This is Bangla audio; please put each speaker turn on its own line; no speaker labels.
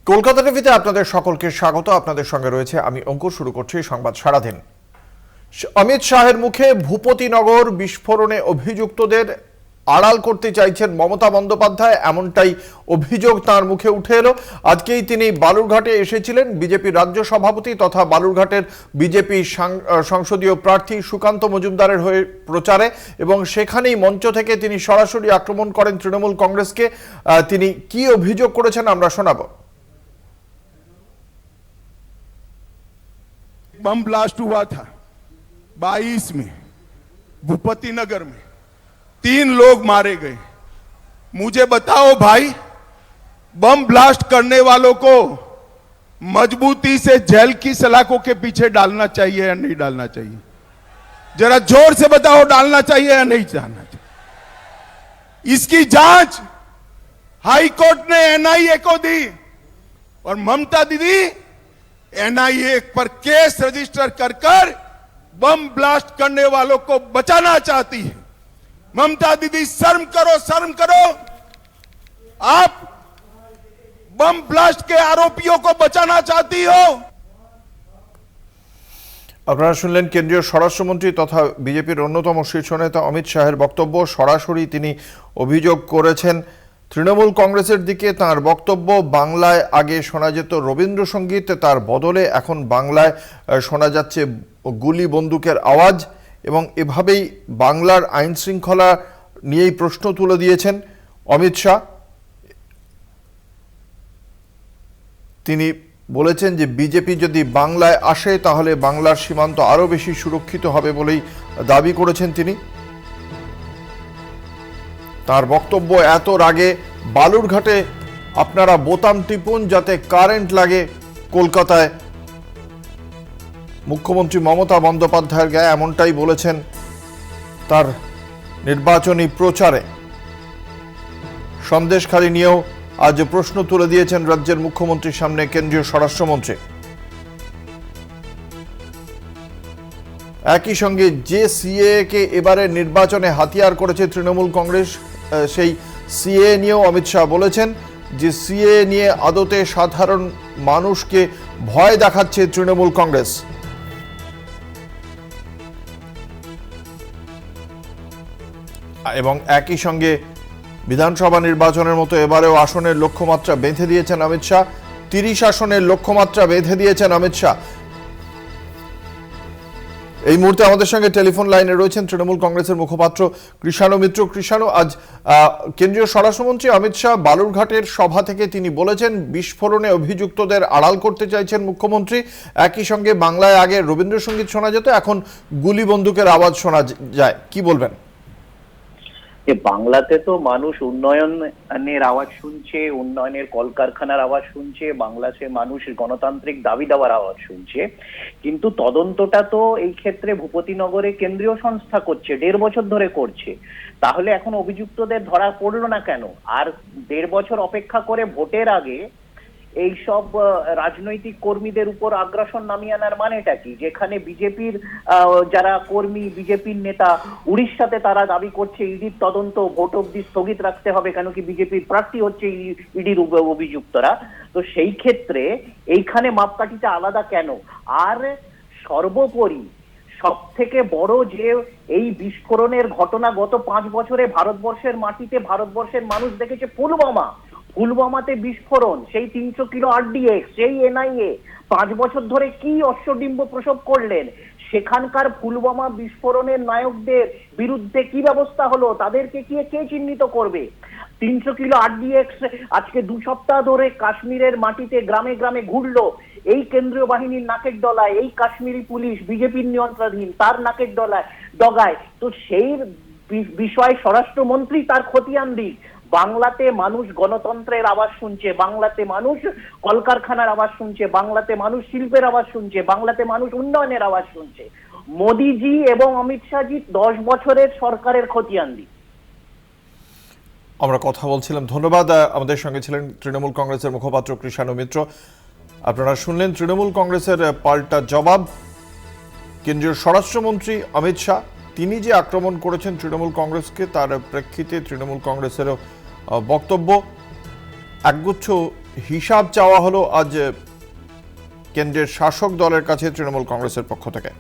কলকাতা টিভিতে আপনাদের সকলকে স্বাগত। আপনাদের সঙ্গে রয়েছে আমি অঙ্কুর। শুরু করছি সংবাদ সারাদিন। অমিত শাহের মুখে ভূপতিনগর বিস্ফোরণে অভিযুক্তদের আড়াল করতে চাইছেন মমতা বন্দ্যোপাধ্যায়, এমনটাই অভিযোগ তার মুখে উঠে এলো। আজকেই তিনি বালুরঘাটে এসেছিলেন বিজেপি রাজ্য সভাপতি তথা বালুরঘাটের বিজেপি সংসদীয় প্রার্থী সুকান্ত মজুমদারের হয়ে প্রচারে, এবং সেখানেই মঞ্চ থেকে তিনি সরাসরি আক্রমণ করেন তৃণমূল কংগ্রেসকে। তিনি কি অভিযোগ করেছেন আমরা শোনাবো।
बम ब्लास्ट हुआ था 22 में भूपति नगर में, 3 लोग मारे गए। मुझे बताओ भाई, बम ब्लास्ट करने वालों को मजबूती से जेल की सलाखों के पीछे डालना चाहिए या नहीं डालना चाहिए? जरा जोर से बताओ, डालना चाहिए या नहीं डालना चाहिए? इसकी जांच हाई कोर्ट ने एनआईए को दी और ममता दीदी एनआईए पर केस रजिस्टर कर बम ब्लास्ट करने वालों को बचाना चाहती है। ममता दीदी शर्म करो, शर्म करो। आप बम ब्लास्ट के आरोपियों को बचाना चाहती हो।
আপনারা শুনলেন কেন্দ্রীয় স্বরাষ্ট্রমন্ত্রী তথা বিজেপির অন্যতম শীর্ষ নেতা অমিত শাহের বক্তব্য। সরাসরি তিনি অভিযোগ করেছেন তৃণমূল কংগ্রেসের দিকে। তার বক্তব্য, বাংলায় আগে শোনা যেত রবীন্দ্রসঙ্গীত, তার বদলে এখন বাংলায় শোনা যাচ্ছে গুলি বন্দুকের আওয়াজ, এবং এভাবেই বাংলার আইন শৃঙ্খলা নিয়েই প্রশ্ন তুলে দিয়েছেন অমিত শাহ। তিনি বলেছেন যে বিজেপি যদি বাংলায় আসে তাহলে বাংলার সীমান্ত আরও বেশি সুরক্ষিত হবে বলেই দাবি করেছেন তিনি। তার বক্তব্য, এত রাগে বালুরঘাটে আপনারা বোতাম টিপুন যাতে কারেন্ট লাগে কলকাতায়। মুখ্যমন্ত্রী মমতা বন্দ্যোপাধ্যায়ের গায়ে এমনটাই বলেছেন তার নির্বাচনী প্রচারে। সন্দেশখালী নিয়েও আজ প্রশ্ন তুলে দিয়েছেন রাজ্যের মুখ্যমন্ত্রীর সামনে কেন্দ্রীয় স্বরাষ্ট্রমন্ত্রী। একই সঙ্গে যে সিএএ কে এবারে নির্বাচনে হাতিয়ার করেছে তৃণমূল কংগ্রেস, সেই সিএএ নিয়েও অমিত শাহ বলেছেন যে সিএএ নিয়ে আদতে সাধারণ মানুষকে ভয় দেখাচ্ছে তৃণমূল কংগ্রেস। এবং একই সঙ্গে বিধানসভা নির্বাচনের মতো এবারেও আসনের লক্ষ্যমাত্রা বেঁধে দিয়েছেন অমিত শাহ। 30 আসনের লক্ষ্যমাত্রা বেঁধে দিয়েছেন অমিত শাহ। এই মুহূর্তে আমাদের সঙ্গে টেলিফোন লাইনে রয়েছেন তৃণমূল কংগ্রেসের মুখপাত্র কৃষাণু মিত্র। কৃষাণু, আজ কেন্দ্রীয় স্বরাষ্ট্রমন্ত্রী অমিত শাহ বালুরঘাটের সভা থেকে তিনি বলেছেন বিস্ফোরণে অভিযুক্তদের আড়াল করতে চাইছেন মুখ্যমন্ত্রী। একই সঙ্গে বাংলায় আগে রবীন্দ্রসঙ্গীত শোনা যেত, এখন গুলি বন্দুকের আওয়াজ শোনা যায়, কি বলবেন?
বাংলাতে তো মানুষ উন্নয়নের আওয়াজ শুনছে, উন্নয়নের কলকারখানার আওয়াজ শুনছে, বাংলাতে মানুষ গণতান্ত্রিক দাবি দাওয়ার আওয়াজ শুনছে। কিন্তু তদন্তটা তো এই ক্ষেত্রে ভূপতিনগরে কেন্দ্রীয় সংস্থা করছে, 1.5 বছর ধরে করছে। তাহলে এখন অভিযুক্তদের ধরা পড়লো না কেন? আর 1.5 বছর অপেক্ষা করে ভোটের আগে এইসব রাজনৈতিক কর্মীদের উপর আগ্রাসন নামিয়ে আনার মানেটা কি? যেখানে বিজেপির যারা কর্মী, বিজেপির নেতা উড়িষ্যাতে তারা দাবি করছে ইডির তদন্ত ভোট অবধি স্থগিত রাখতে হবে, কেন কি বিজেপির প্রার্থী হচ্ছে ইডির অভিযুক্তরা। তো সেই ক্ষেত্রে এইখানে মাপকাঠিটা আলাদা কেন? আর সর্বোপরি সব থেকে বড় যে এই বিস্ফোরণের ঘটনা গত 5 বছরে ভারতবর্ষের মাটিতে ভারতবর্ষের মানুষ দেখেছে পুলওয়ামাতে বিস্ফোরণ, সেই 300 কিলো আরডিএক্স, সেই এনআইএ 5 বছর ধরে কি অশ্বডিম্ব প্রসব করলেন। সেখানকার পুলওয়ামা বিস্ফোরণের নায়কদের বিরুদ্ধে কি ব্যবস্থা হলো? তাদেরকে কে চিহ্নিত করবে? 300 কিলো আরডিএক্স আজকে 2 সপ্তাহ ধরে কাশ্মীরের মাটিতে গ্রামে গ্রামে ঘুরলো। এই কেন্দ্রীয় বাহিনীর নাকের ডলায়, এই কাশ্মীরি পুলিশ বিজেপির নিয়ন্ত্রণাধীন, তার নাকের ডগায়। তো সেই বিষয়ে স্বরাষ্ট্রমন্ত্রী তার খতিয়ান দিক। বাংলাতে মানুষ গণতন্ত্রের আওয়াজ শুনছে, বাংলাতে মানুষ কলকারখানার আওয়াজ শুনছে, বাংলাতে মানুষ শিল্পের আওয়াজ শুনছে, বাংলাতে মানুষ উন্নয়নের আওয়াজ শুনছে। মোদিজি এবং অমিত শাহজি 10 বছরের সরকারের খতিয়ান দিক।
আমরা কথা বলছিলাম, ধন্যবাদ। আমাদের সঙ্গে ছিলেন তৃণমূল কংগ্রেসের মুখপাত্র কৃষাণু মিত্র। আপনারা শুনলেন তৃণমূল কংগ্রেসের পাল্টা জবাব। কেন্দ্রীয় স্বরাষ্ট্রমন্ত্রী অমিত শাহ তিনি যে আক্রমণ করেছেন তৃণমূল কংগ্রেসকে, তার প্রেক্ষিতে তৃণমূল কংগ্রেসেরও বক্তব্য। একগুচ্ছ হিসাব চাওয়া হলো আজ কেন্দ্রের শাসক দলের কাছে তৃণমূল কংগ্রেসের পক্ষ থেকে।